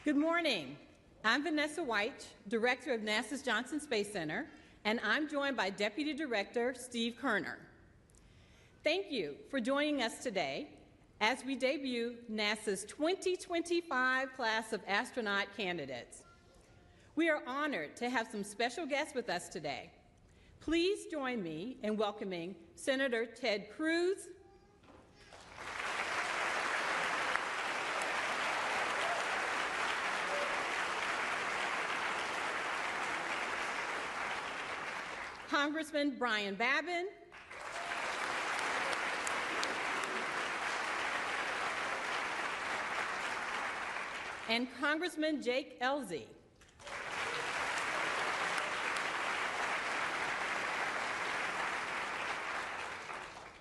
Good morning. I'm Vanessa White, Director of NASA's Johnson Space Center, and I'm joined by Deputy Director Steve Kerner. Thank you for joining us today as we debut NASA's 2025 class of astronaut candidates. We are honored to have some special guests with us today. Please join me in welcoming Senator Ted Cruz, Congressman Brian Babin, and Congressman Jake Elzy.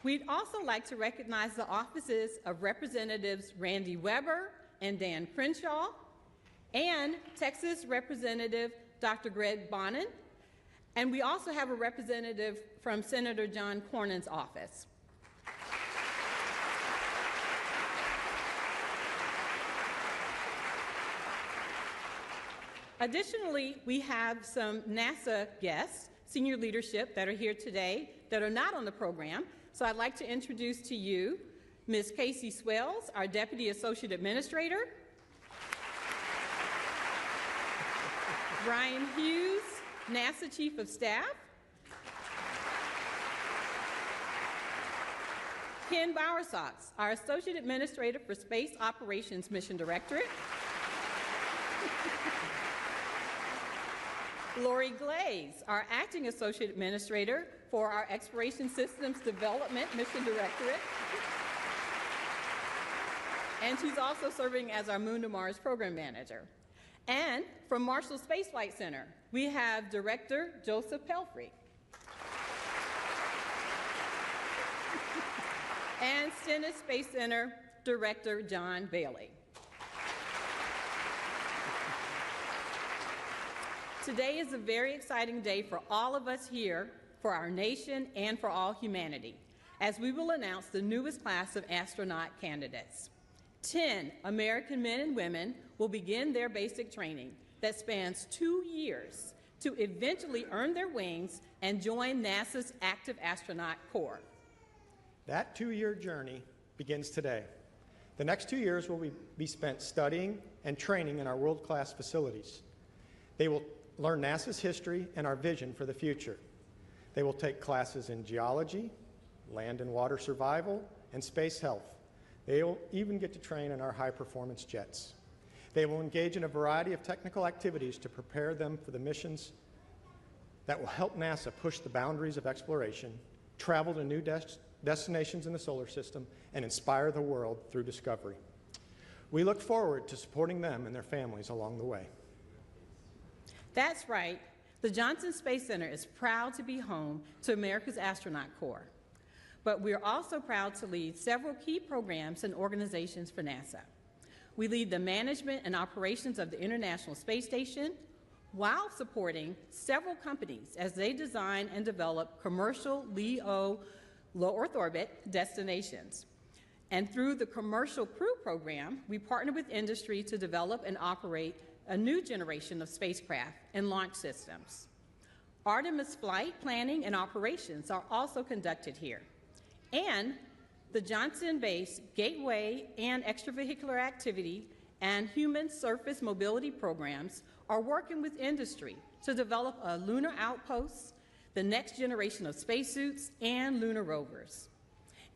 We'd also like to recognize the offices of Representatives Randy Weber and Dan Crenshaw, and Texas Representative Dr. Greg Bonin, and we also have a representative from Senator John Cornyn's office. Additionally, we have some NASA guests, senior leadership that are here today that are not on the program. So I'd like to introduce to you Ms. Casey Swells, our Deputy Associate Administrator, Brian Hughes, NASA Chief of Staff, Ken Bowersox, our Associate Administrator for Space Operations Mission Directorate, Lori Glaze, our Acting Associate Administrator for our Exploration Systems Development Mission Directorate, and she's also serving as our Moon to Mars Program Manager. And from Marshall Space Flight Center, we have Director Joseph Pelfrey and Stennis Space Center Director John Bailey. Today is a very exciting day for all of us here, for our nation, and for all humanity, as we will announce the newest class of astronaut candidates. 10 American men and women will begin their basic training that spans 2 years to eventually earn their wings and join NASA's active astronaut corps. That 2-year journey begins today. The next 2 years will be spent studying and training in our world-class facilities. They will learn NASA's history and our vision for the future. They will take classes in geology, land and water survival, and space health. They will even get to train in our high-performance jets. They will engage in a variety of technical activities to prepare them for the missions that will help NASA push the boundaries of exploration, travel to new destinations in the solar system, and inspire the world through discovery. We look forward to supporting them and their families along the way. That's right. The Johnson Space Center is proud to be home to America's Astronaut Corps. But we're also proud to lead several key programs and organizations for NASA. We lead the management and operations of the International Space Station while supporting several companies as they design and develop commercial LEO low Earth orbit destinations. And through the Commercial Crew Program, we partner with industry to develop and operate a new generation of spacecraft and launch systems. Artemis flight planning and operations are also conducted here. And the Johnson-based Gateway and Extravehicular Activity and Human Surface Mobility programs are working with industry to develop a lunar outpost, the next generation of spacesuits, and lunar rovers.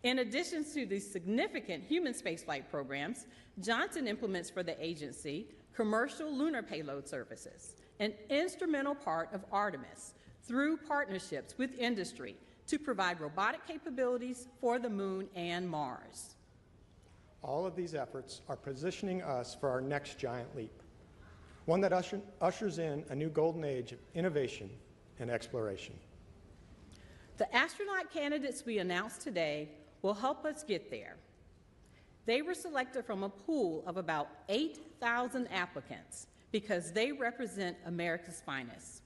In addition to the significant human spaceflight programs, Johnson implements for the agency commercial lunar payload services, an instrumental part of Artemis, through partnerships with industry to provide robotic capabilities for the Moon and Mars. All of these efforts are positioning us for our next giant leap, one that ushers in a new golden age of innovation and exploration. The astronaut candidates we announced today will help us get there. They were selected from a pool of about 8,000 applicants because they represent America's finest.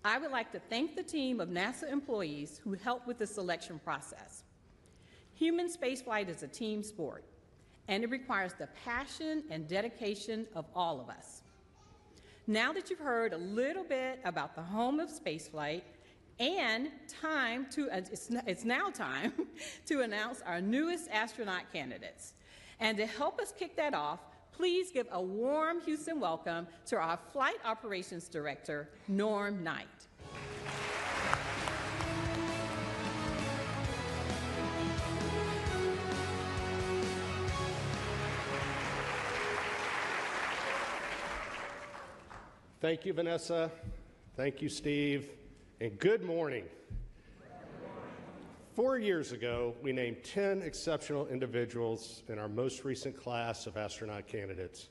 I would like to thank the team of NASA employees who helped with the selection process. Human spaceflight is a team sport, and it requires the passion and dedication of all of us. Now that you've heard a little bit about the home of spaceflight, and it's now time to announce our newest astronaut candidates. And to help us kick that off, please give a warm Houston welcome to our Flight Operations Director, Norm Knight. Thank you, Vanessa. Thank you, Steve. And good morning. 4 years ago, we named 10 exceptional individuals in our most recent class of astronaut candidates.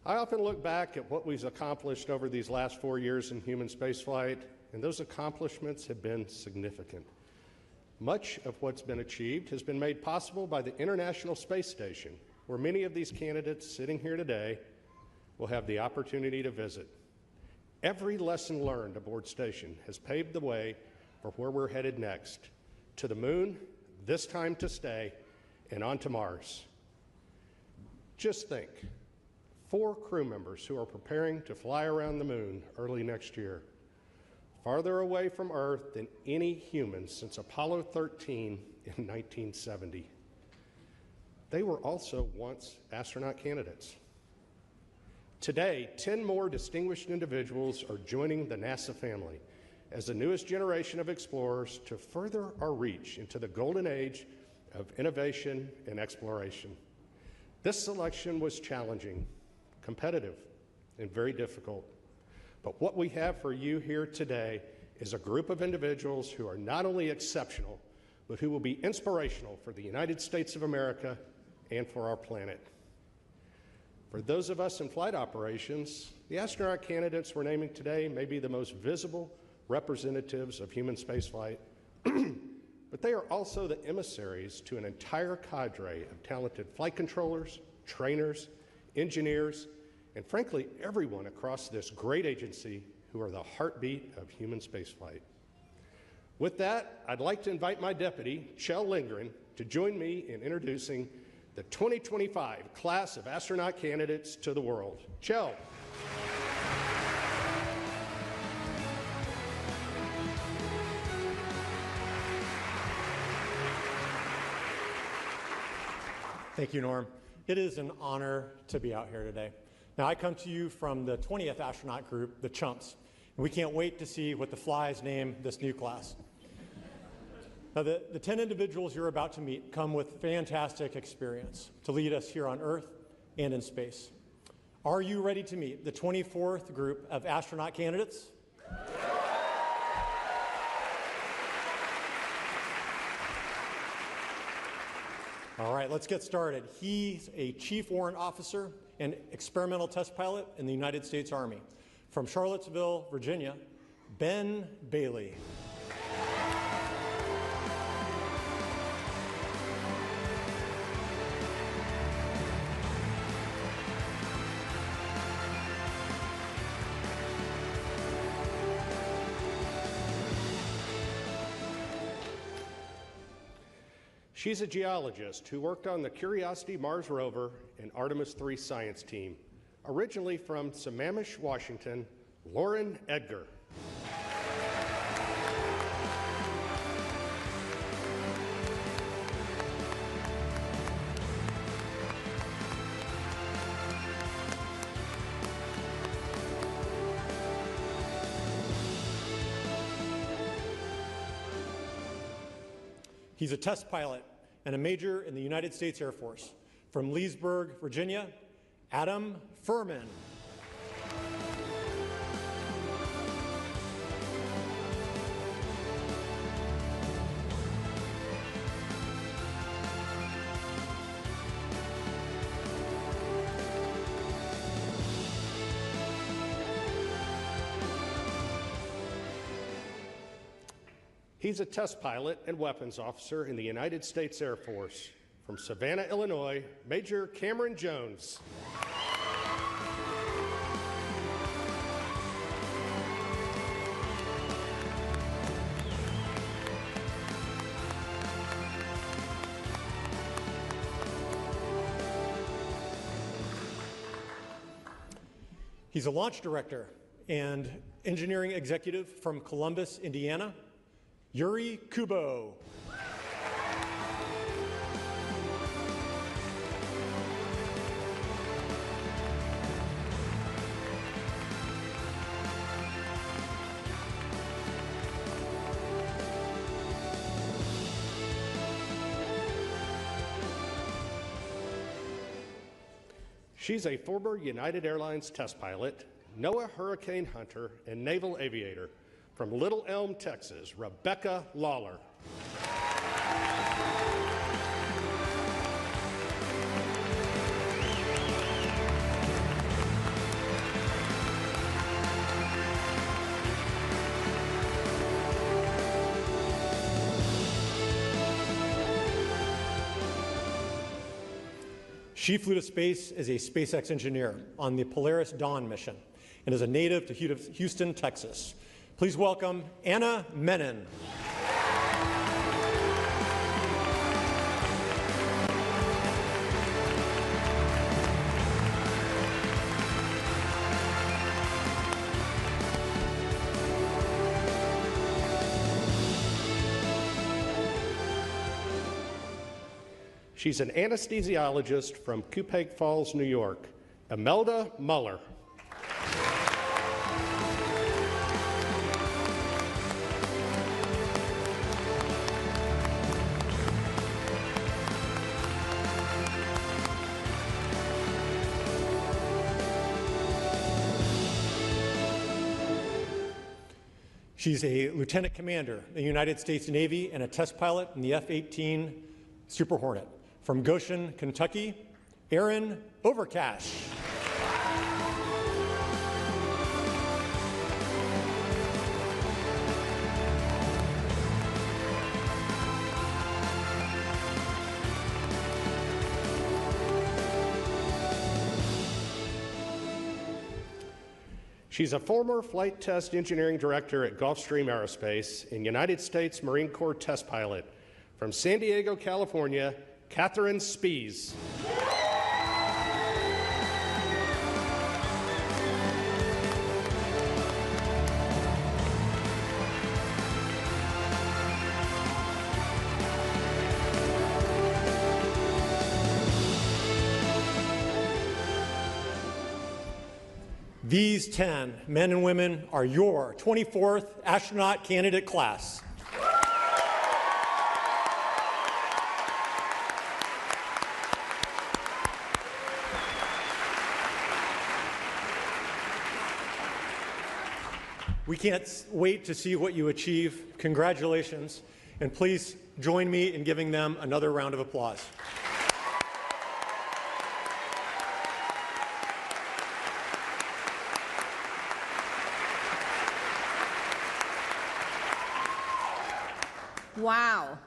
I often look back at what we've accomplished over these last 4 years in human spaceflight, and those accomplishments have been significant. Much of what's been achieved has been made possible by the International Space Station, where many of these candidates sitting here today will have the opportunity to visit. Every lesson learned aboard station has paved the way for where we're headed next, to the moon, this time to stay, and on to Mars. Just think, 4 crew members who are preparing to fly around the moon early next year, farther away from Earth than any human since Apollo 13 in 1970. They were also once astronaut candidates. Today, 10 more distinguished individuals are joining the NASA family as the newest generation of explorers to further our reach into the golden age of innovation and exploration. This selection was challenging, competitive, and very difficult. But what we have for you here today is a group of individuals who are not only exceptional, but who will be inspirational for the United States of America and for our planet. For those of us in flight operations, the astronaut candidates we're naming today may be the most visible representatives of human spaceflight, but they are also the emissaries to an entire cadre of talented flight controllers, trainers, engineers, and frankly, everyone across this great agency who are the heartbeat of human spaceflight. With that, I'd like to invite my deputy, Chell Lindgren, to join me in introducing the 2025 class of astronaut candidates to the world. Chell. Thank you, Norm. It is an honor to be out here today. Now, I come to you from the 20th astronaut group, the Chumps, and we can't wait to see what the flies name this new class. Now, the 10 individuals you're about to meet come with fantastic experience to lead us here on Earth and in space. Are you ready to meet the 24th group of astronaut candidates? All right, let's get started. He's a Chief Warrant Officer and experimental test pilot in the United States Army. From Charlottesville, Virginia, Ben Bailey. She's a geologist who worked on the Curiosity Mars rover and Artemis III science team. Originally from Sammamish, Washington, Lauren Edgar. He's a test pilot and a major in the United States Air Force. From Leesburg, Virginia, Adam Furman. He's a test pilot and weapons officer in the United States Air Force. From Savannah, Illinois, Major Cameron Jones. He's a launch director and engineering executive from Columbus, Indiana, Yuri Kubo. She's a former United Airlines test pilot, NOAA hurricane hunter, and naval aviator. From Little Elm, Texas, Rebecca Lawler. She flew to space as a SpaceX engineer on the Polaris Dawn mission and is a native to Houston, Texas. Please welcome Anna Menon. She's an anesthesiologist from Cupake Falls, New York, Imelda Muller. She's a lieutenant commander in the United States Navy and a test pilot in the F-18 Super Hornet. From Goshen, Kentucky, Erin Overcash. She's a former flight test engineering director at Gulfstream Aerospace and United States Marine Corps test pilot. From San Diego, California, Catherine Spees. These 10 men and women are your 24th astronaut candidate class. We can't wait to see what you achieve. Congratulations, and please join me in giving them another round of applause. Wow.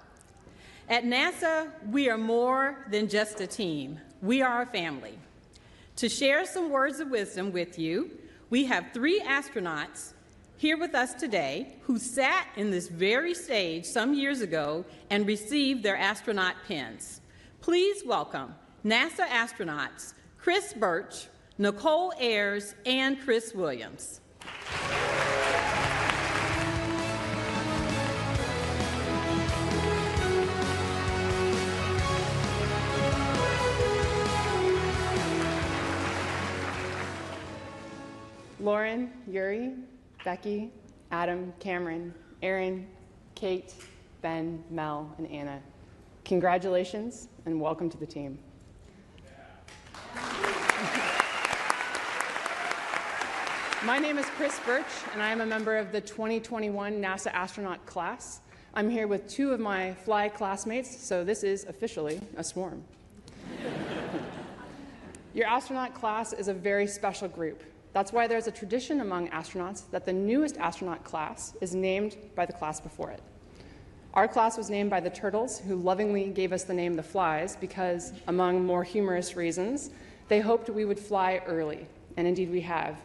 At NASA, we are more than just a team. We are a family. To share some words of wisdom with you, we have 3 astronauts here with us today who sat in this very stage some years ago and received their astronaut pins. Please welcome NASA astronauts Chris Birch, Nicole Ayers, and Chris Williams. Lauren, Yuri, Becky, Adam, Cameron, Aaron, Kate, Ben, Mel, and Anna. Congratulations and welcome to the team. My name is Chris Birch, and I am a member of the 2021 NASA astronaut class. I'm here with 2 of my fly classmates, so this is officially a swarm. Your astronaut class is a very special group. That's why there's a tradition among astronauts that the newest astronaut class is named by the class before it. Our class was named by the turtles, who lovingly gave us the name the Flies because, among more humorous reasons, they hoped we would fly early, and indeed we have.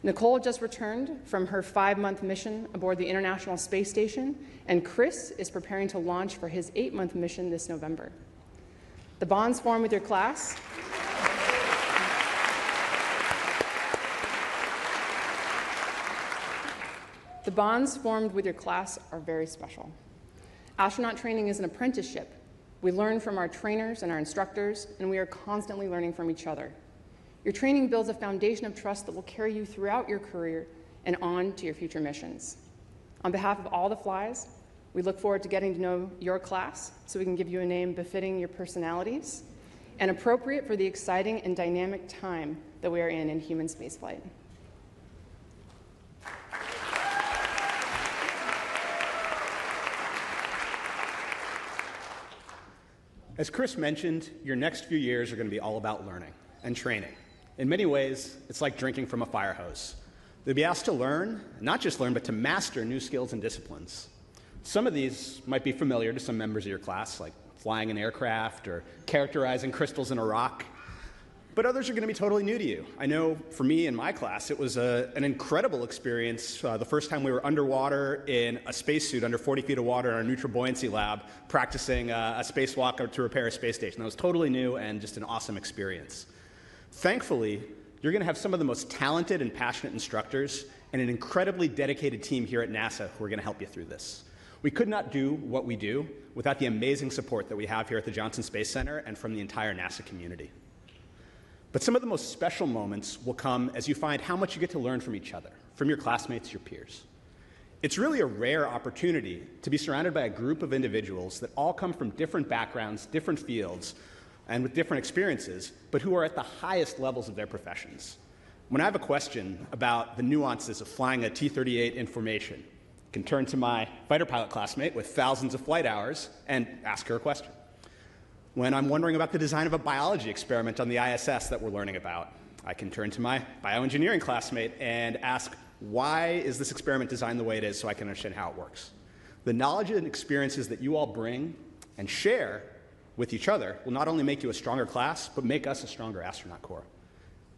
Nicole just returned from her 5-month mission aboard the International Space Station, and Chris is preparing to launch for his 8-month mission this November. The bonds formed with your class The bonds formed with your class are very special. Astronaut training is an apprenticeship. We learn from our trainers and our instructors, and we are constantly learning from each other. Your training builds a foundation of trust that will carry you throughout your career and on to your future missions. On behalf of all the flies, we look forward to getting to know your class so we can give you a name befitting your personalities and appropriate for the exciting and dynamic time that we are in human spaceflight. As Chris mentioned, your next few years are going to be all about learning and training. In many ways, it's like drinking from a fire hose. They'll be asked to learn, not just learn, but to master new skills and disciplines. Some of these might be familiar to some members of your class, like flying an aircraft or characterizing crystals in a rock. But others are going to be totally new to you. I know for me in my class, it was an incredible experience the first time we were underwater in a spacesuit under 40 feet of water in our neutral buoyancy lab, practicing a spacewalk to repair a space station. That was totally new and just an awesome experience. Thankfully, you're going to have some of the most talented and passionate instructors and an incredibly dedicated team here at NASA who are going to help you through this. We could not do what we do without the amazing support that we have here at the Johnson Space Center and from the entire NASA community. But some of the most special moments will come as you find how much you get to learn from each other, from your classmates, your peers. It's really a rare opportunity to be surrounded by a group of individuals that all come from different backgrounds, different fields, and with different experiences, but who are at the highest levels of their professions. When I have a question about the nuances of flying a T-38 in formation, I can turn to my fighter pilot classmate with thousands of flight hours and ask her a question. When I'm wondering about the design of a biology experiment on the ISS that we're learning about, I can turn to my bioengineering classmate and ask, why is this experiment designed the way it is so I can understand how it works? The knowledge and experiences that you all bring and share with each other will not only make you a stronger class, but make us a stronger astronaut corps.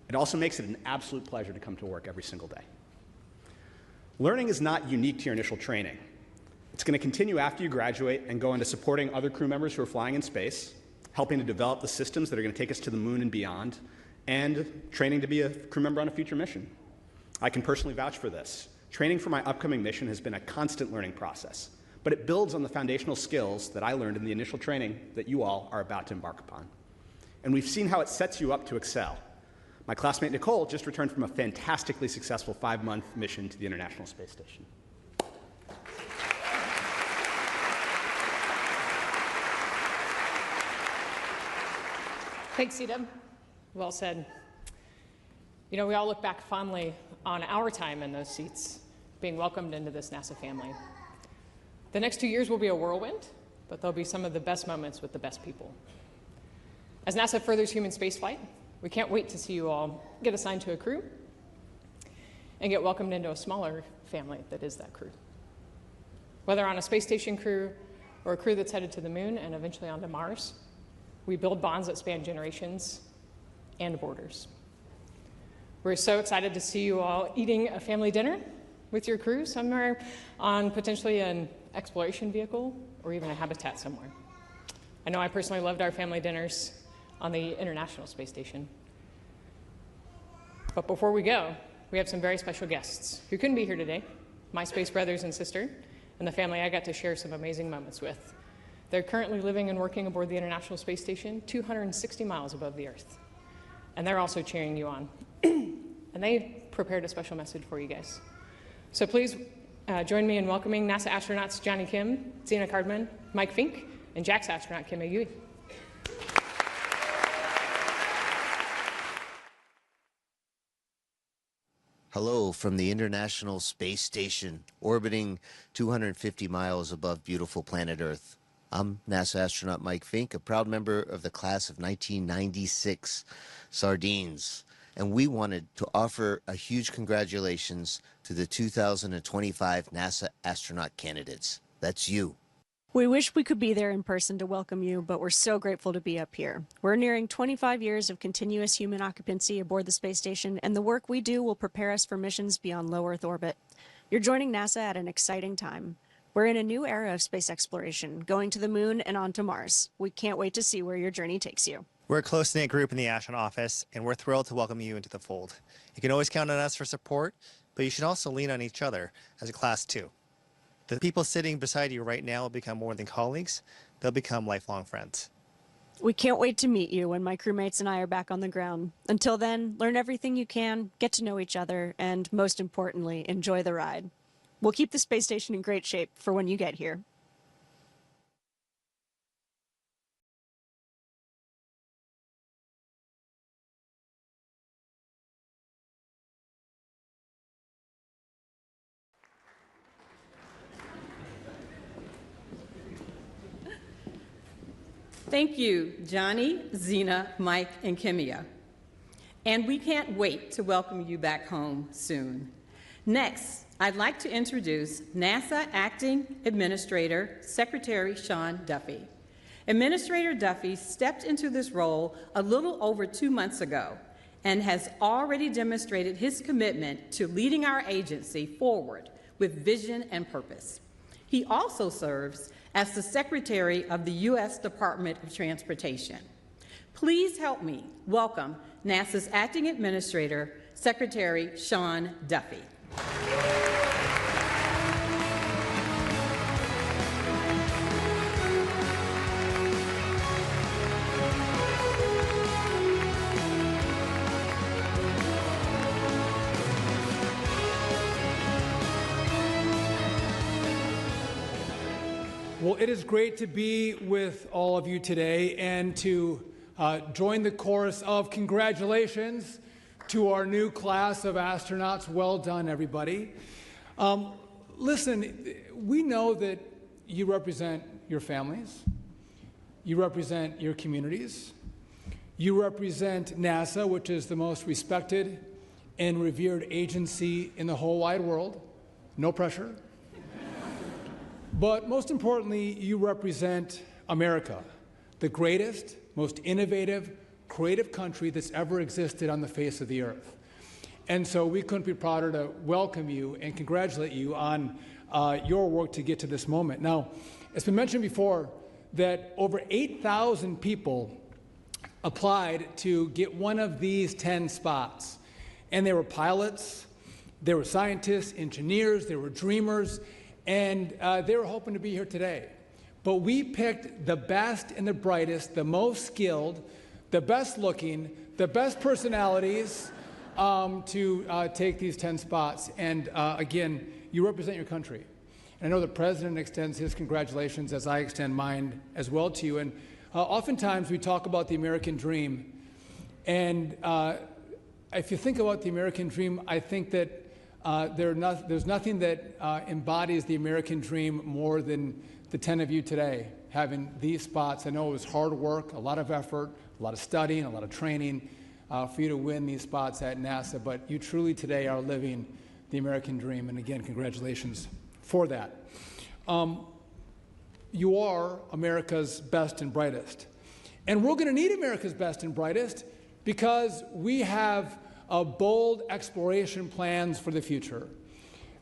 It also makes it an absolute pleasure to come to work every single day. Learning is not unique to your initial training. It's going to continue after you graduate and go into supporting other crew members who are flying in space, helping to develop the systems that are going to take us to the moon and beyond, and training to be a crew member on a future mission. I can personally vouch for this. Training for my upcoming mission has been a constant learning process, but it builds on the foundational skills that I learned in the initial training that you all are about to embark upon. And we've seen how it sets you up to excel. My classmate Nicole just returned from a fantastically successful 5-month mission to the International Space Station. Thanks, C-Dub. Well said. You know, we all look back fondly on our time in those seats, being welcomed into this NASA family. The next 2 years will be a whirlwind, but they'll be some of the best moments with the best people. As NASA furthers human spaceflight, we can't wait to see you all get assigned to a crew and get welcomed into a smaller family that is that crew. Whether on a space station crew or a crew that's headed to the moon and eventually onto Mars, we build bonds that span generations and borders. We're so excited to see you all eating a family dinner with your crew somewhere on potentially an exploration vehicle or even a habitat somewhere. I know I personally loved our family dinners on the International Space Station. But before we go, we have some very special guests who couldn't be here today, my space brothers and sister, and the family I got to share some amazing moments with. They're currently living and working aboard the International Space Station 260 miles above the Earth. And they're also cheering you on. And they prepared a special message for you guys. So please join me in welcoming NASA astronauts Johnny Kim, Zena Cardman, Mike Fink, and JAXA astronaut Kim Agui. Hello from the International Space Station, orbiting 250 miles above beautiful planet Earth. I'm NASA astronaut Mike Fink, a proud member of the class of 1996 Sardines. And we wanted to offer a huge congratulations to the 2025 NASA astronaut candidates. That's you. We wish we could be there in person to welcome you, but we're so grateful to be up here. We're nearing 25 years of continuous human occupancy aboard the space station, and the work we do will prepare us for missions beyond low Earth orbit. You're joining NASA at an exciting time. We're in a new era of space exploration, going to the moon and on to Mars. We can't wait to see where your journey takes you. We're a close-knit group in the Astronaut office, and we're thrilled to welcome you into the fold. You can always count on us for support, but you should also lean on each other as a class too. The people sitting beside you right now will become more than colleagues, they'll become lifelong friends. We can't wait to meet you when my crewmates and I are back on the ground. Until then, learn everything you can, get to know each other, and most importantly, enjoy the ride. We'll keep the space station in great shape for when you get here. Thank you, Johnny, Zena, Mike, and Kimia. And we can't wait to welcome you back home soon. Next, I'd like to introduce NASA Acting Administrator Secretary Sean Duffy. Administrator Duffy stepped into this role a little over 2 months ago and has already demonstrated his commitment to leading our agency forward with vision and purpose. He also serves as the Secretary of the U.S. Department of Transportation. Please help me welcome NASA's Acting Administrator, Secretary Sean Duffy. Well, it is great to be with all of you today and to join the chorus of congratulations to our new class of astronauts. Well done, everybody. Listen, we know that you represent your families, you represent your communities, you represent NASA, which is the most respected and revered agency in the whole wide world. No pressure. But most importantly, you represent America, the greatest, most innovative, creative country that's ever existed on the face of the earth. And so we couldn't be prouder to welcome you and congratulate you on your work to get to this moment. Now, it's been mentioned before that over 8,000 people applied to get one of these 10 spots. And they were pilots, they were scientists, engineers, they were dreamers, and they were hoping to be here today. But we picked the best and the brightest, the most skilled, the best looking, the best personalities to take these 10 spots. And again, you represent your country. And I know the President extends his congratulations as I extend mine as well to you. And oftentimes we talk about the American dream. And if you think about the American dream, I think that there's nothing that embodies the American dream more than the 10 of you today having these spots. I know it was hard work, a lot of effort, a lot of studying, a lot of training for you to win these spots at NASA, but you truly today are living the American dream, and again, congratulations for that. You are America's best and brightest, and we're going to need America's best and brightest because we have bold exploration plans for the future.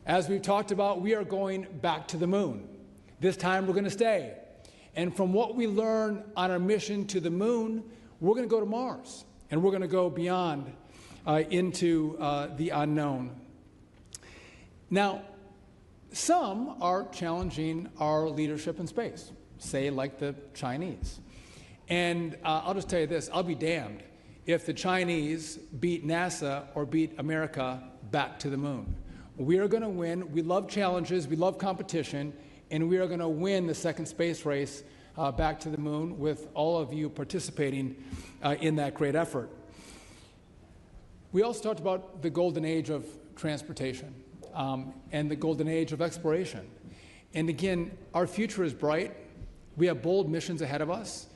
As we've talked about, we are going back to the moon. This time we're going to stay. And from what we learn on our mission to the moon, we're going to go to Mars. And we're going to go beyond into the unknown. Now, some are challenging our leadership in space, say like the Chinese. And I'll just tell you this, I'll be damned if the Chinese beat NASA or beat America back to the moon. We are going to win. We love challenges. We love competition. And we are going to win the second space race back to the moon with all of you participating in that great effort. We also talked about the golden age of transportation and the golden age of exploration. And again, our future is bright. We have bold missions ahead of us.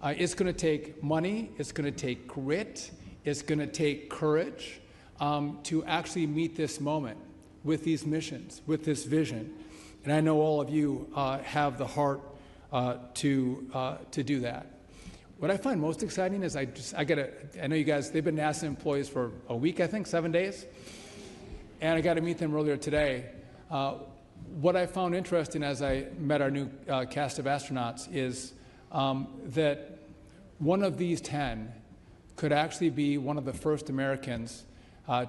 It's going to take money, it's going to take grit, it's going to take courage to actually meet this moment with these missions, with this vision. And I know all of you have the heart to do that. What I find most exciting is I know you guys, they've been NASA employees for a week, I think, 7 days. And I got to meet them earlier today. What I found interesting as I met our new cast of astronauts is that one of these 10 could actually be one of the first Americans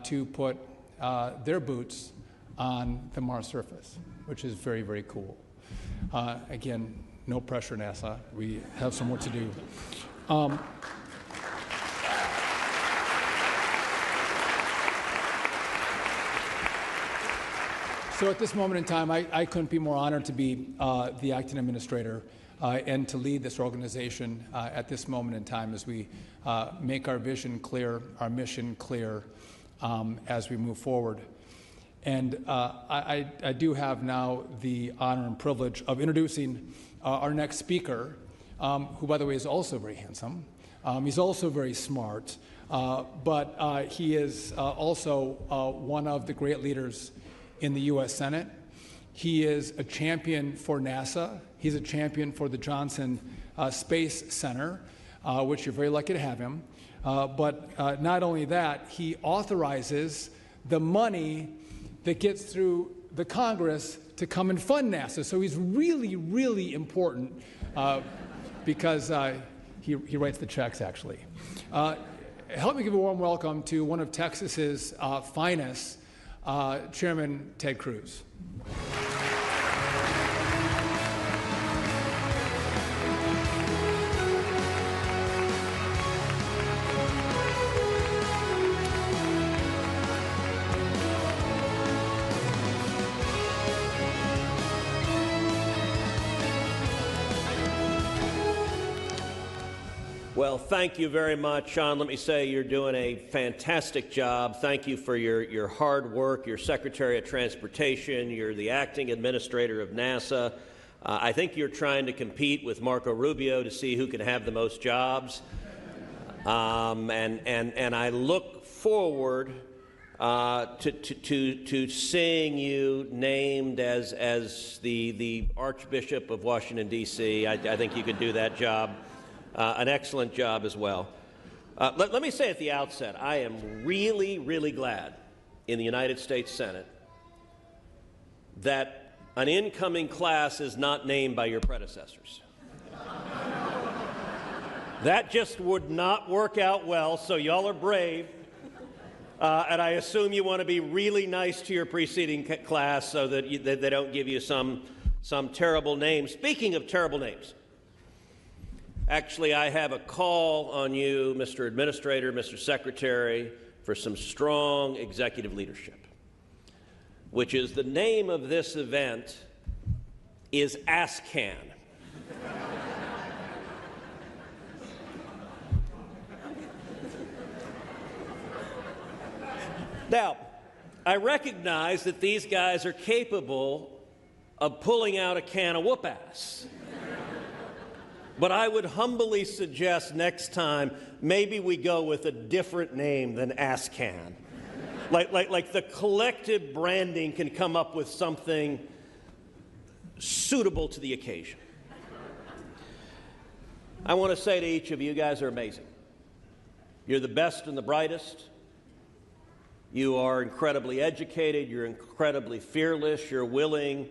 to put their boots on the Mars surface, which is very, very cool. Again, no pressure, NASA. We have some work to do. So at this moment in time, I couldn't be more honored to be the acting administrator and to lead this organization at this moment in time as we make our vision clear, our mission clear as we move forward. And I do have now the honor and privilege of introducing our next speaker, who, by the way, is also very handsome. He's also very smart, but he is also one of the great leaders in the U.S. Senate. He is a champion for NASA. He's a champion for the Johnson Space Center, which you're very lucky to have him. But not only that, he authorizes the money that gets through the Congress to come and fund NASA. So he's really, really important because he writes the checks, actually. Help me give a warm welcome to one of Texas's finest, Chairman Ted Cruz. Well, thank you very much, Sean. Let me say you're doing a fantastic job. Thank you for your hard work. You're Secretary of Transportation. You're the acting administrator of NASA. I think you're trying to compete with Marco Rubio to see who can have the most jobs. And I look forward to seeing you named as the Archbishop of Washington, D.C. I think you can do that job. An excellent job as well. Let me say at the outset, I am really, really glad in the United States Senate that an incoming class is not named by your predecessors. That just would not work out well, so y'all are brave. And I assume you want to be really nice to your preceding class so that they don't give you some terrible name. Speaking of terrible names, actually, I have a call on you, Mr. Administrator, Mr. Secretary, for some strong executive leadership, which is the name of this event is ASCAN. Now, I recognize that these guys are capable of pulling out a can of whoop-ass. But I would humbly suggest next time maybe we go with a different name than ASCAN. Like the collective branding can come up with something suitable to the occasion. I want to say to each of you, you guys are amazing. You're the best and the brightest. You are incredibly educated. You're incredibly fearless. You're willing,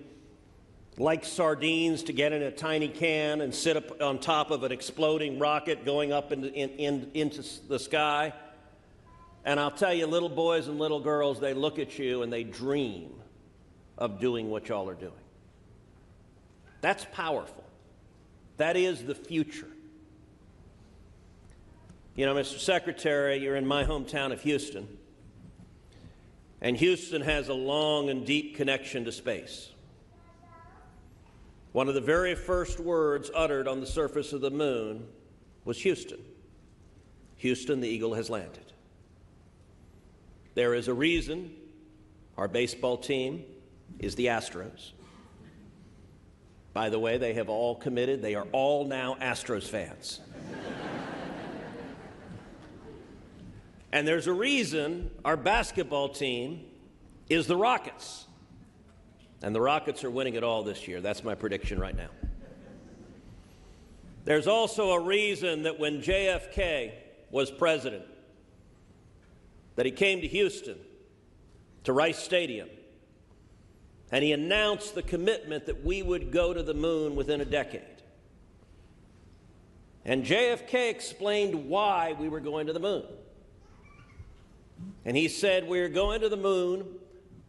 like sardines, to get in a tiny can and sit up on top of an exploding rocket going up into the sky. And I'll tell you, little boys and little girls, they look at you and they dream of doing what y'all are doing. That's powerful. That is the future. You know, Mr. Secretary, you're in my hometown of Houston. And Houston has a long and deep connection to space. One of the very first words uttered on the surface of the moon was Houston. Houston, the eagle has landed. There is a reason our baseball team is the Astros. By the way, they have all committed. They are all now Astros fans. And there's a reason our basketball team is the Rockets. And the Rockets are winning it all this year. That's my prediction right now. There's also a reason that when JFK was president, that he came to Houston, to Rice Stadium, and he announced the commitment that we would go to the moon within a decade. And JFK explained why we were going to the moon. And he said, we're going to the moon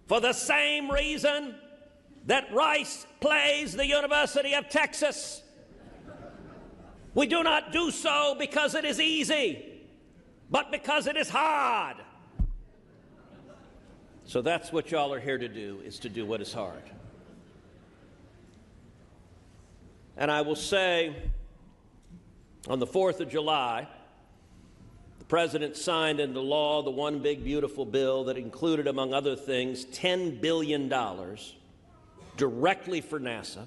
for the same reason that Rice plays the University of Texas. We do not do so because it is easy, but because it is hard. So that's what y'all are here to do, is to do what is hard. And I will say, on the 4th of July, the President signed into law the one big beautiful bill that included, among other things, $10 billion directly for NASA.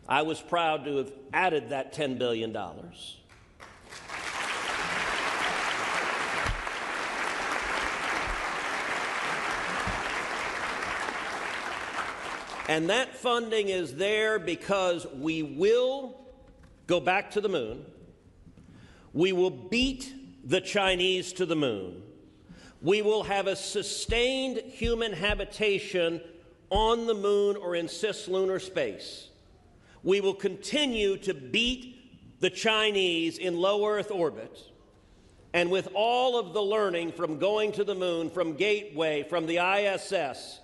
I was proud to have added that $10 billion. And that funding is there because we will go back to the moon. We will beat the Chinese to the moon. We will have a sustained human habitation on the moon or in cislunar space. We will continue to beat the Chinese in low Earth orbit. And with all of the learning from going to the moon, from Gateway, from the ISS,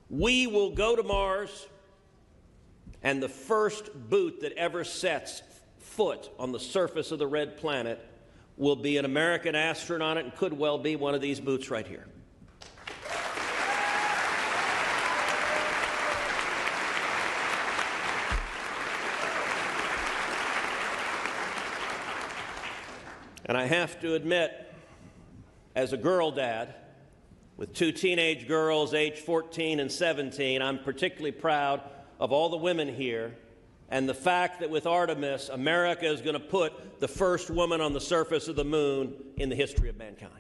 we will go to Mars, and the first boot that ever sets foot on the surface of the red planet will be an American astronaut, and could well be one of these boots right here. And I have to admit, as a girl dad, with two teenage girls aged 14 and 17, I'm particularly proud of all the women here and the fact that with Artemis, America is going to put the first woman on the surface of the moon in the history of mankind.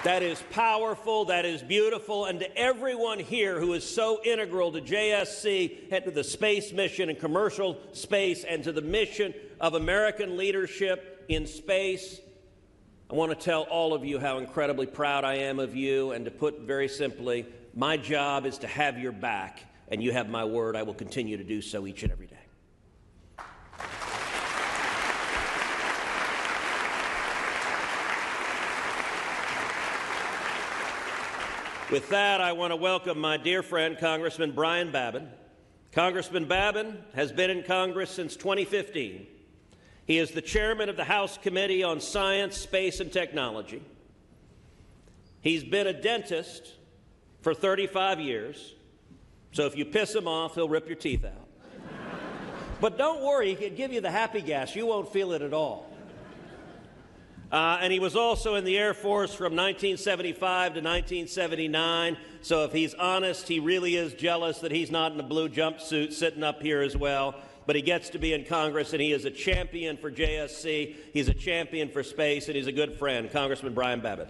That is powerful, that is beautiful, and to everyone here who is so integral to JSC and to the space mission and commercial space and to the mission of American leadership in space, I want to tell all of you how incredibly proud I am of you, and to put very simply, my job is to have your back, and you have my word, I will continue to do so each and every day. With that, I want to welcome my dear friend, Congressman Brian Babin. Congressman Babin has been in Congress since 2015. He is the chairman of the House Committee on Science, Space, and Technology. He's been a dentist for 35 years, so if you piss him off, he'll rip your teeth out. But don't worry, he can give you the happy gas. You won't feel it at all. And he was also in the Air Force from 1975 to 1979, so if he's honest, he really is jealous that he's not in a blue jumpsuit sitting up here as well. But he gets to be in Congress, and he is a champion for JSC, he's a champion for space, and he's a good friend. Congressman Brian Babin.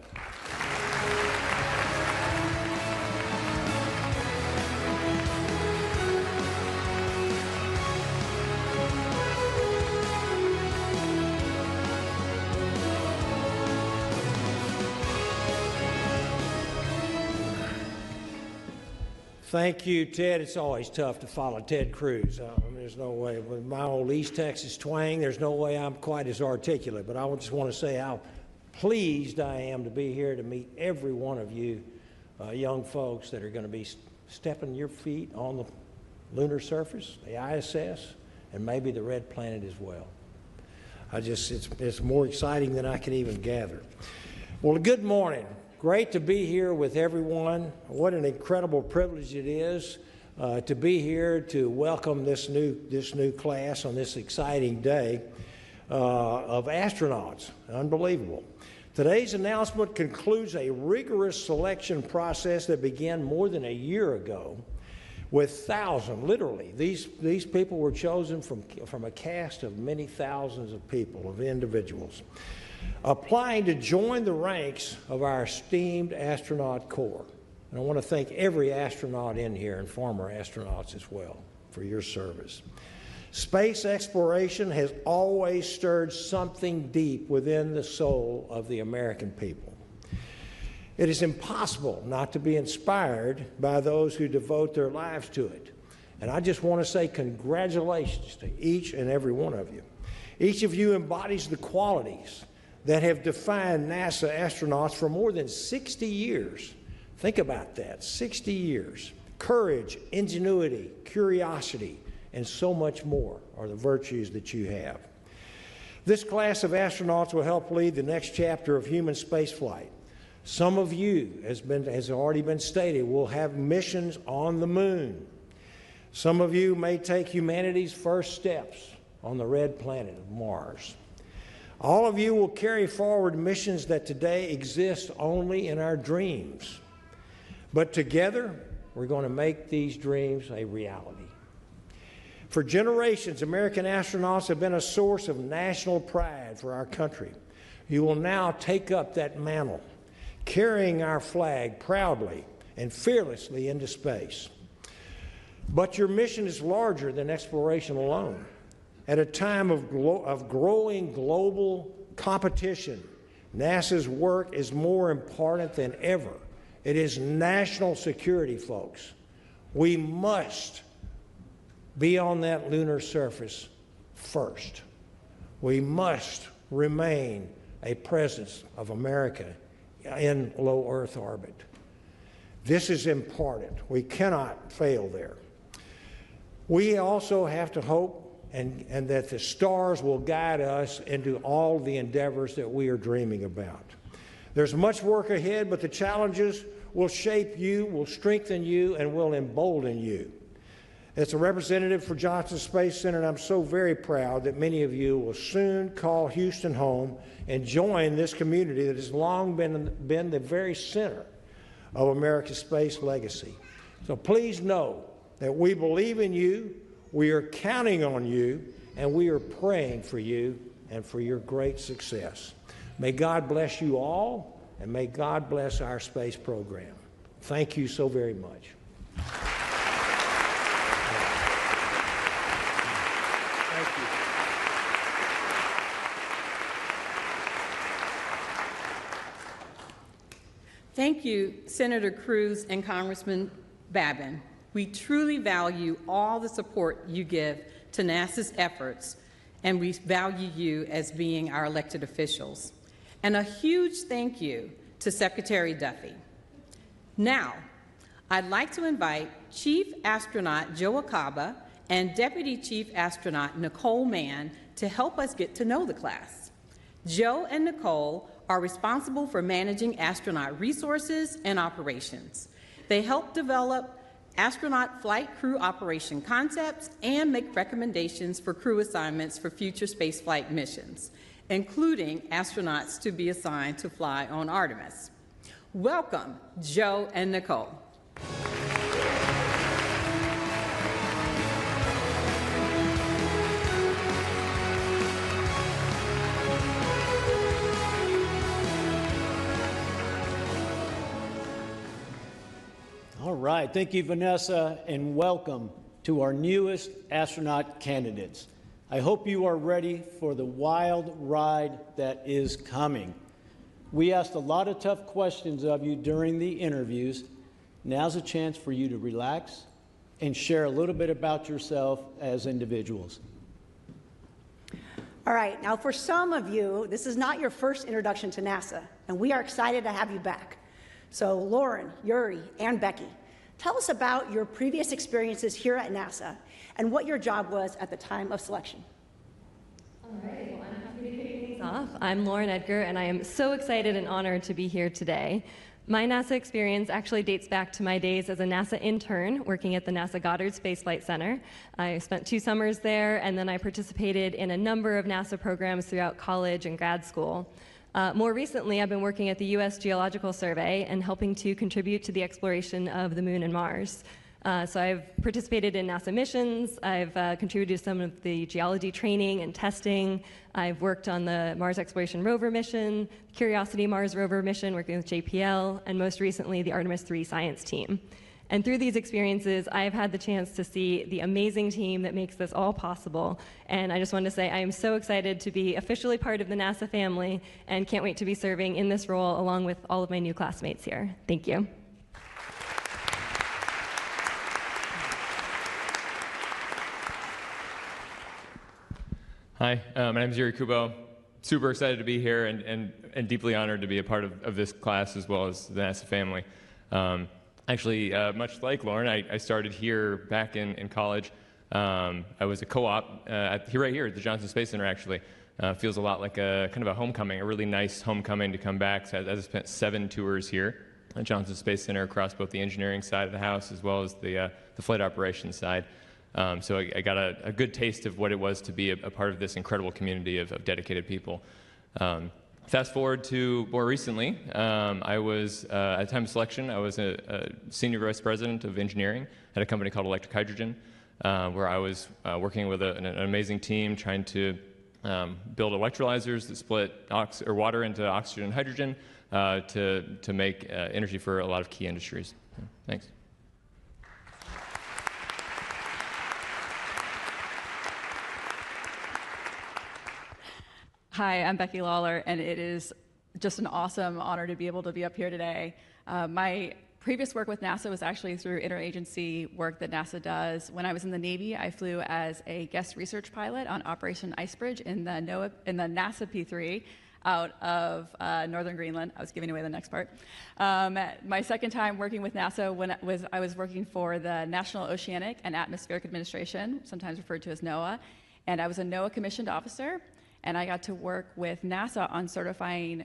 Thank you, Ted. It's always tough to follow Ted Cruz. There's no way. With my old East Texas twang, there's no way I'm quite as articulate. But I just want to say how pleased I am to be here to meet every one of you young folks that are going to be stepping your feet on the lunar surface, the ISS, and maybe the red planet as well. It's more exciting than I can even gather. Well, good morning. Great to be here with everyone. What an incredible privilege it is to be here to welcome this new class on this exciting day of astronauts. Unbelievable. Today's announcement concludes a rigorous selection process that began more than a year ago with thousands, literally. These people were chosen from a cast of many thousands of people, of individuals, applying to join the ranks of our esteemed astronaut corps. And I want to thank every astronaut in here and former astronauts as well for your service. Space exploration has always stirred something deep within the soul of the American people. It is impossible not to be inspired by those who devote their lives to it. And I just want to say congratulations to each and every one of you. Each of you embodies the qualities that have defined NASA astronauts for more than 60 years. Think about that, 60 years. Courage, ingenuity, curiosity, and so much more are the virtues that you have. This class of astronauts will help lead the next chapter of human spaceflight. Some of you, as already been stated, will have missions on the moon. Some of you may take humanity's first steps on the red planet of Mars. All of you will carry forward missions that today exist only in our dreams. But together, we're going to make these dreams a reality. For generations, American astronauts have been a source of national pride for our country. You will now take up that mantle, carrying our flag proudly and fearlessly into space. But your mission is larger than exploration alone. At a time of growing global competition, NASA's work is more important than ever. It is national security, folks. We must be on that lunar surface first. We must remain a presence of America in low Earth orbit. This is important. We cannot fail there. We also have to hope and that the stars will guide us into all the endeavors that we are dreaming about. There's much work ahead, but the challenges will shape you, will strengthen you, and will embolden you. As a representative for Johnson Space Center, I'm so very proud that many of you will soon call Houston home and join this community that has long been the very center of America's space legacy. So please know that we believe in you, we are counting on you, and we are praying for you and for your great success. May God bless you all, and may God bless our space program. Thank you so very much. Thank you. Thank you, Senator Cruz and Congressman Babin. We truly value all the support you give to NASA's efforts, and we value you as being our elected officials. And a huge thank you to Secretary Duffy. Now, I'd like to invite Chief Astronaut Joe Acaba and Deputy Chief Astronaut Nicole Mann to help us get to know the class. Joe and Nicole are responsible for managing astronaut resources and operations. They help develop astronaut flight crew operation concepts and make recommendations for crew assignments for future spaceflight missions, including astronauts to be assigned to fly on Artemis. Welcome, Joe and Nicole. All right, thank you, Vanessa, and welcome to our newest astronaut candidates. I hope you are ready for the wild ride that is coming. We asked a lot of tough questions of you during the interviews. Now's a chance for you to relax and share a little bit about yourself as individuals. All right, now for some of you, this is not your first introduction to NASA, and we are excited to have you back. So Lauren, Yuri, and Becky, tell us about your previous experiences here at NASA and what your job was at the time of selection. All right, well, I'm happy to kick things off. I'm Lauren Edgar, and I am so excited and honored to be here today. My NASA experience actually dates back to my days as a NASA intern working at the NASA Goddard Space Flight Center. I spent 2 summers there, and then I participated in a number of NASA programs throughout college and grad school. More recently, I've been working at the U.S. Geological Survey and helping to contribute to the exploration of the Moon and Mars. So I've participated in NASA missions, I've contributed to some of the geology training and testing, I've worked on the Mars Exploration Rover mission, Curiosity Mars Rover mission working with JPL, and most recently the Artemis 3 science team. And through these experiences, I've had the chance to see the amazing team that makes this all possible. And I just wanted to say I am so excited to be officially part of the NASA family and can't wait to be serving in this role along with all of my new classmates here. Thank you. Hi, my name is Yuri Kubo. Super excited to be here and deeply honored to be a part of this class as well as the NASA family. Actually, much like Lauren, I started here back in college. I was a co-op right here at the Johnson Space Center, actually. Feels a lot like a kind of a homecoming, a really nice homecoming to come back. So I spent 7 tours here at Johnson Space Center across both the engineering side of the house as well as the flight operations side. So I got a good taste of what it was to be a part of this incredible community of dedicated people. Fast forward to more recently, I was, at time of selection, I was a senior vice president of engineering at a company called Electric Hydrogen, where I was working with an amazing team trying to build electrolyzers that split water into oxygen and hydrogen to make energy for a lot of key industries. Thanks. Hi, I'm Becky Lawler, and it is just an awesome honor to be able to be up here today. My previous work with NASA was actually through interagency work that NASA does. When I was in the Navy, I flew as a guest research pilot on Operation Icebridge in the NASA P3 out of northern Greenland. I was giving away the next part. My second time working with NASA I was working for the National Oceanic and Atmospheric Administration, sometimes referred to as NOAA, and I was a NOAA commissioned officer. And I got to work with NASA on certifying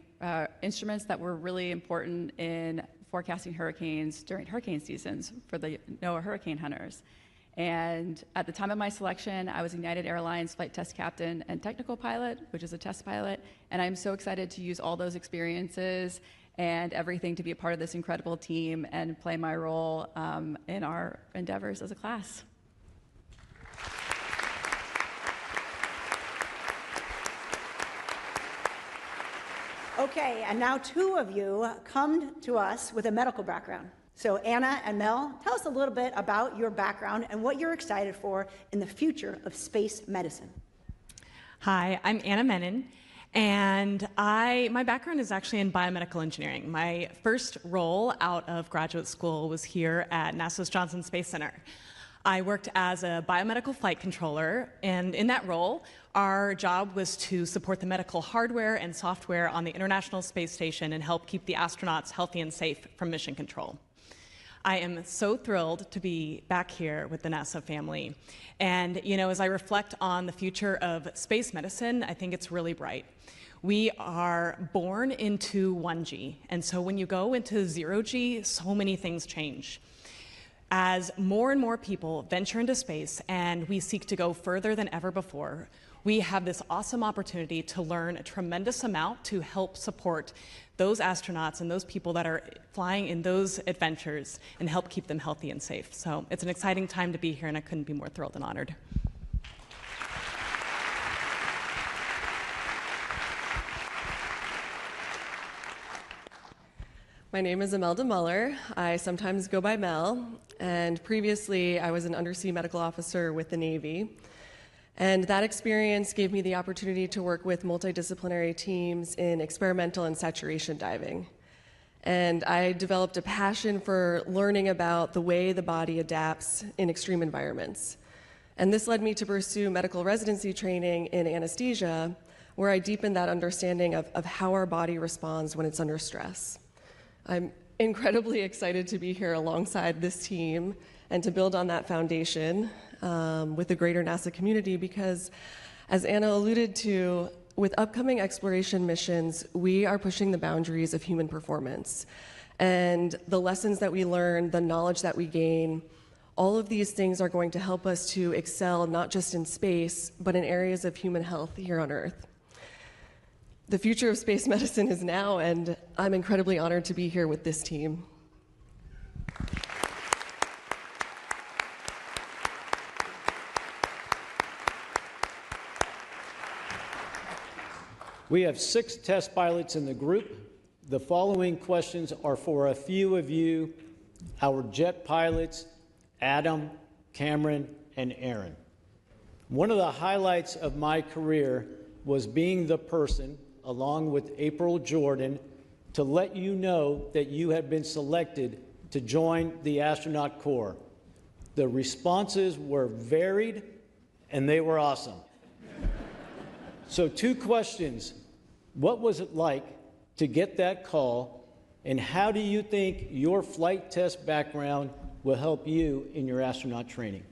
instruments that were really important in forecasting hurricanes during hurricane seasons for the NOAA hurricane hunters. And at the time of my selection, I was United Airlines flight test captain and technical pilot, which is a test pilot. And I'm so excited to use all those experiences and everything to be a part of this incredible team and play my role in our endeavors as a class. Okay, and now 2 of you come to us with a medical background. So Anna and Mel, tell us a little bit about your background and what you're excited for in the future of space medicine. Hi, I'm Anna Menon, and my background is actually in biomedical engineering. My first role out of graduate school was here at NASA's Johnson Space Center. I worked as a biomedical flight controller, and in that role, our job was to support the medical hardware and software on the International Space Station and help keep the astronauts healthy and safe from mission control. I am so thrilled to be back here with the NASA family. And, as I reflect on the future of space medicine, I think it's really bright. We are born into 1G, and so when you go into 0G, so many things change. As more and more people venture into space and we seek to go further than ever before, we have this awesome opportunity to learn a tremendous amount to help support those astronauts and those people that are flying in those adventures and help keep them healthy and safe. So it's an exciting time to be here, and I couldn't be more thrilled and honored. My name is Imelda Muller. I sometimes go by Mel, and previously I was an undersea medical officer with the Navy. And that experience gave me the opportunity to work with multidisciplinary teams in experimental and saturation diving. And I developed a passion for learning about the way the body adapts in extreme environments. And this led me to pursue medical residency training in anesthesia, where I deepened that understanding of how our body responds when it's under stress. I'm incredibly excited to be here alongside this team and to build on that foundation with the greater NASA community because, as Anna alluded to, with upcoming exploration missions, we are pushing the boundaries of human performance. And the lessons that we learn, the knowledge that we gain, all of these things are going to help us to excel not just in space, but in areas of human health here on Earth. The future of space medicine is now, and I'm incredibly honored to be here with this team. We have 6 test pilots in the group. The following questions are for a few of you, our jet pilots, Adam, Cameron, and Aaron. One of the highlights of my career was being the person, along with April Jordan, to let you know that you have been selected to join the Astronaut Corps. The responses were varied, and they were awesome. So 2 questions. What was it like to get that call, and how do you think your flight test background will help you in your astronaut training?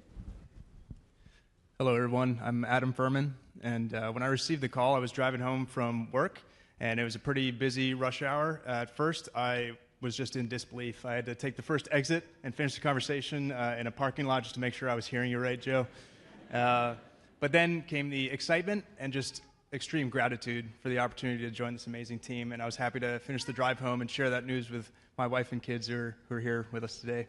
Hello, everyone. I'm Adam Furman, and when I received the call, I was driving home from work, and it was a pretty busy rush hour. At first, I was just in disbelief. I had to take the first exit and finish the conversation in a parking lot just to make sure I was hearing you right, Joe. But then came the excitement and just extreme gratitude for the opportunity to join this amazing team, and I was happy to finish the drive home and share that news with my wife and kids who are here with us today.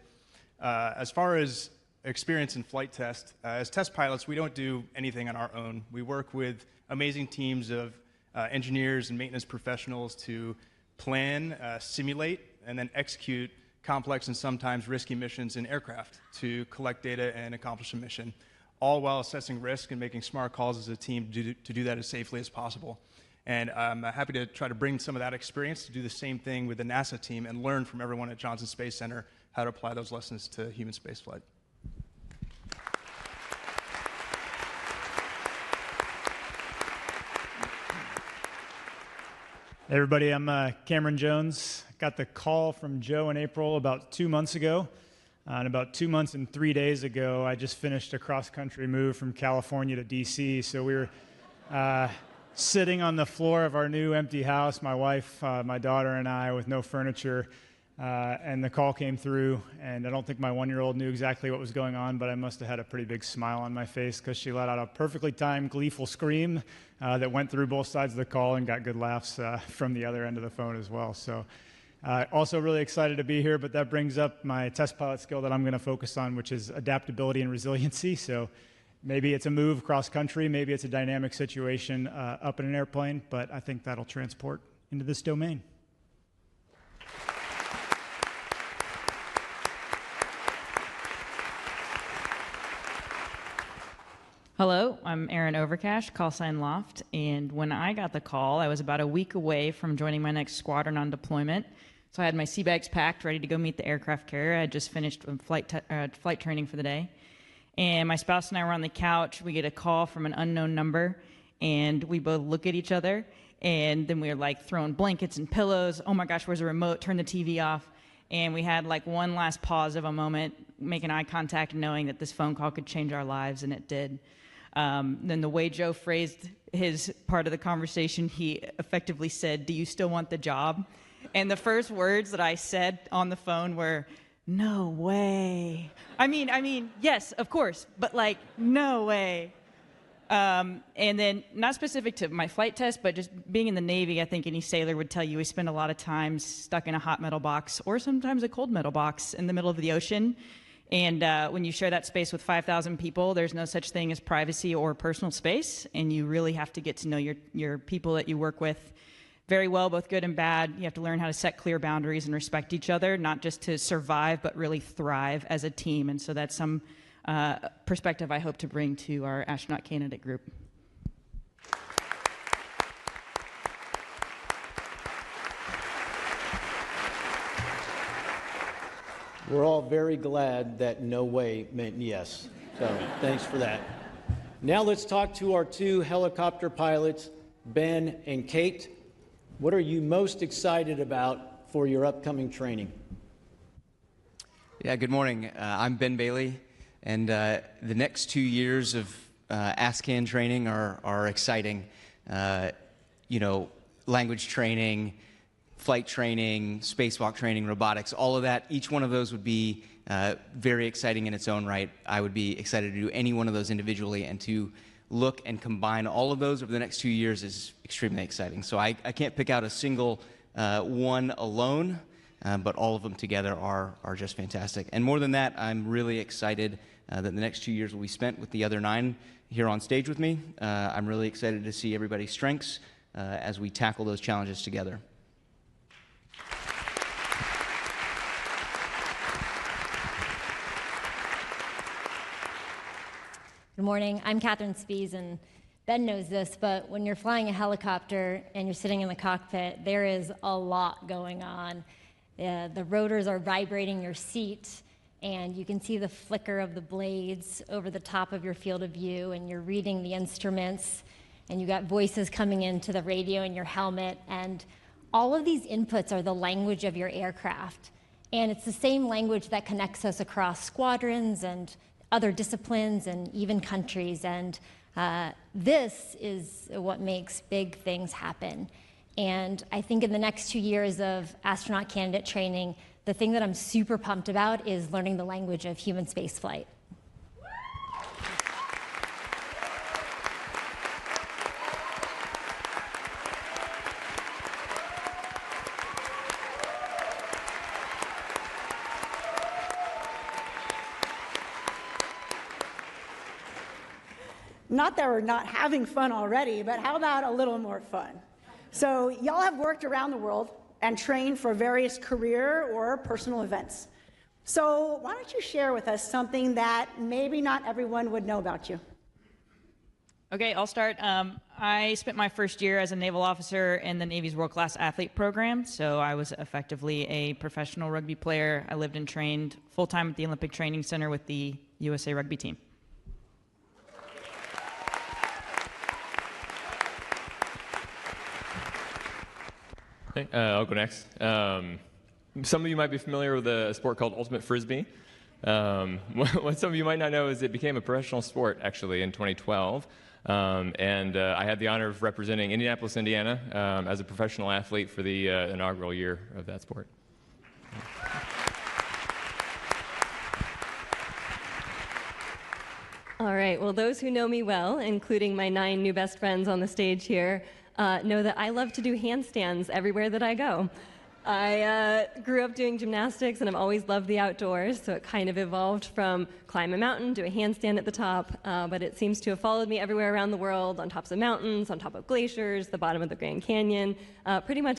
As far as experience in flight test, as test pilots, we don't do anything on our own. We work with amazing teams of engineers and maintenance professionals to plan, simulate, and then execute complex and sometimes risky missions in aircraft to collect data and accomplish a mission, all while assessing risk and making smart calls as a team to do that as safely as possible. And I'm happy to try to bring some of that experience to do the same thing with the NASA team and learn from everyone at Johnson Space Center how to apply those lessons to human spaceflight. Hey everybody, I'm Cameron Jones. Got the call from Joe in April about 2 months ago. And about 2 months and 3 days ago, I just finished a cross-country move from California to DC. So we were sitting on the floor of our new empty house, my wife, my daughter, and I, with no furniture. And the call came through, and I don't think my 1-year-old knew exactly what was going on, but I must have had a pretty big smile on my face because she let out a perfectly timed, gleeful scream that went through both sides of the call and got good laughs from the other end of the phone as well. So. Also really excited to be here, but that brings up my test pilot skill that I'm going to focus on, which is adaptability and resiliency. So maybe it's a move cross country, maybe it's a dynamic situation up in an airplane, but I think that'll transport into this domain. Hello, I'm Aaron Overcash, call sign Loft, and when I got the call, I was about a week away from joining my next squadron on deployment. So I had my sea bags packed, ready to go meet the aircraft carrier. I had just finished flight training for the day. And my spouse and I were on the couch. We get a call from an unknown number, and we both look at each other, and then we were like throwing blankets and pillows. Oh my gosh, where's the remote? Turn the TV off. And we had like one last pause of a moment, making eye contact, knowing that this phone call could change our lives, and it did. Then the way Joe phrased his part of the conversation, he effectively said, "Do you still want the job?" And the first words that I said on the phone were, "No way." I mean, yes, of course, but like, no way. And then, not specific to my flight test, but just being in the Navy, I think any sailor would tell you we spend a lot of time stuck in a hot metal box or sometimes a cold metal box in the middle of the ocean. And when you share that space with 5,000 people, there's no such thing as privacy or personal space, and you really have to get to know your people that you work with very well, both good and bad. You have to learn how to set clear boundaries and respect each other, not just to survive, but really thrive as a team. And so that's some perspective I hope to bring to our astronaut candidate group. We're all very glad that no way meant yes. So thanks for that. Now let's talk to our 2 helicopter pilots, Ben and Kate. What are you most excited about for your upcoming training? Yeah, good morning. I'm Ben Bailey, and the next 2 years of ASCAN training are exciting. Language training, flight training, spacewalk training, robotics, all of that. Each one of those would be very exciting in its own right. I would be excited to do any one of those individually, and to look and combine all of those over the next 2 years is extremely exciting. So I can't pick out a single one alone, but all of them together are just fantastic. And more than that, I'm really excited that the next 2 years will be spent with the other 9 here on stage with me. I'm really excited to see everybody's strengths as we tackle those challenges together. Good morning. I'm Catherine Spies, and Ben knows this, but when you're flying a helicopter and you're sitting in the cockpit, there is a lot going on. The rotors are vibrating your seat, and you can see the flicker of the blades over the top of your field of view, and you're reading the instruments, and you got voices coming into the radio in your helmet, and all of these inputs are the language of your aircraft. And it's the same language that connects us across squadrons and other disciplines and even countries. And this is what makes big things happen. And I think in the next 2 years of astronaut candidate training, the thing that I'm super pumped about is learning the language of human spaceflight. Not that we're not having fun already, but how about a little more fun? So y'all have worked around the world and trained for various career or personal events. So why don't you share with us something that maybe not everyone would know about you? Okay, I'll start. I spent my first year as a naval officer in the Navy's World Class Athlete Program, so I was effectively a professional rugby player. I lived and trained full-time at the Olympic Training Center with the USA Rugby team. Okay, I'll go next. Some of you might be familiar with a sport called Ultimate Frisbee. What some of you might not know is it became a professional sport, actually, in 2012. And I had the honor of representing Indianapolis, Indiana, as a professional athlete for the inaugural year of that sport. All right, well, those who know me well, including my 9 new best friends on the stage here, know that I love to do handstands everywhere that I go. I grew up doing gymnastics, and I've always loved the outdoors, so it kind of evolved from climb a mountain to a handstand at the top, but it seems to have followed me everywhere around the world, on tops of mountains, on top of glaciers, the bottom of the Grand Canyon, pretty much